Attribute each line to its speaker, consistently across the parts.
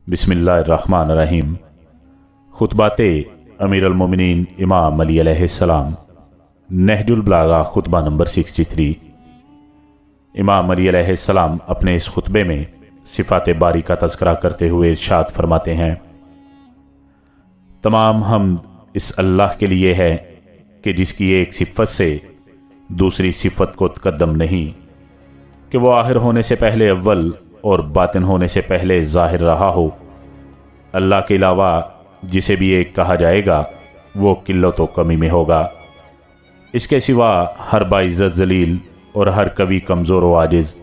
Speaker 1: बिस्मिल्लाहिर्रहमानिर्रहीम। खुतबाते अमीर अल-मोमिनीन इमाम अली अलैहिस्सलाम, नहजुल बलागा खुतबा नंबर 63। इमाम अली अलैहिस्सलाम अपने इस खुतबे में सिफ़ात बारी का तज़किरा करते हुए इरशाद फरमाते हैं, तमाम हम्द इस अल्लाह के लिए है कि जिसकी एक सिफ़त से दूसरी सिफ़त को तक़द्दम नहीं, कि वो आखिर होने से पहले अव्वल और बातिन होने से पहले ज़ाहिर रहा हो। अल्लाह के अलावा जिसे भी एक कहा जाएगा वो किल्लत व कमी में होगा। इसके सिवा हर बाइज़्ज़त ज़लील और हर कवि कमज़ोर व आजिज़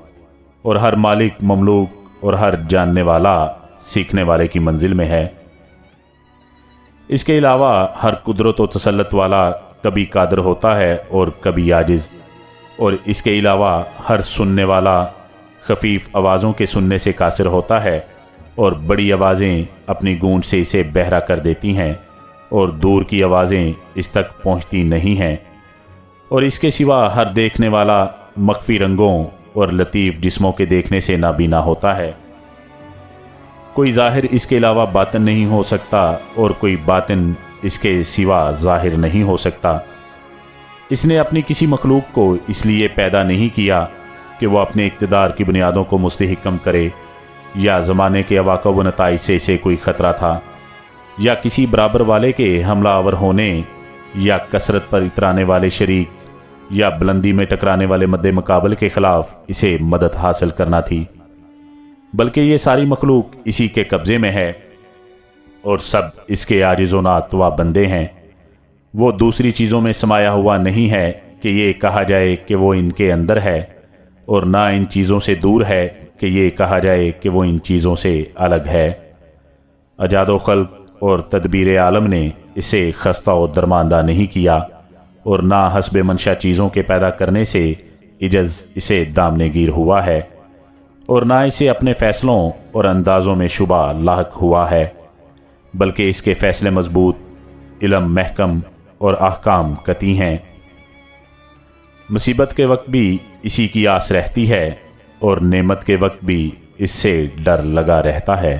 Speaker 1: और हर मालिक ममलूक और हर जानने वाला सीखने वाले की मंजिल में है। इसके अलावा हर कुदरत व तसल्लुत वाला कभी कादिर होता है और कभी आजिज़, और इसके अलावा हर सुनने वाला खफीफ आवाज़ों के सुनने से कासिर होता है और बड़ी आवाज़ें अपनी गूंज से इसे बहरा कर देती हैं और दूर की आवाज़ें इस तक पहुंचती नहीं हैं। और इसके सिवा हर देखने वाला मख्फी रंगों और लतीफ़ जिस्मों के देखने से नाबीना होता है। कोई ज़ाहिर इसके अलावा बातिन नहीं हो सकता और कोई बातिन इसके सिवा ज़ाहिर नहीं हो सकता। इसने अपनी किसी मखलूक को इसलिए पैदा नहीं किया कि वह अपने इक़्तिदार की बुनियादों को मुस्तहकम करे, या ज़माने के अवाक़िब व नताइज से इसे कोई ख़तरा था, या किसी बराबर वाले के हमलावर होने, या कसरत पर इतराने वाले शरीक, या बुलंदी में टकराने वाले मद्दे मुकाबले के ख़िलाफ़ इसे मदद हासिल करना थी। बल्कि ये सारी मखलूक इसी के कब्ज़े में है और सब इसके आजिज़ व नातवा बंदे हैं। वो दूसरी चीज़ों में समाया हुआ नहीं है कि ये कहा जाए कि वो इनके अंदर है, और ना इन चीज़ों से दूर है कि ये कहा जाए कि वो इन चीज़ों से अलग है। अजाद व खल्क और तदबीर आलम ने इसे खस्ता और दरमानदा नहीं किया, और ना हस्ब मंशा चीज़ों के पैदा करने से इजज़ इसे दामने गिर हुआ है, और ना इसे अपने फ़ैसलों और अंदाज़ों में शुबा लाहक हुआ है, बल्कि इसके फ़ैसले मजबूत, इल्म महकम और अहकाम कती हैं। मुसीबत के वक्त भी इसी की आस रहती है और नेमत के वक्त भी इससे डर लगा रहता है।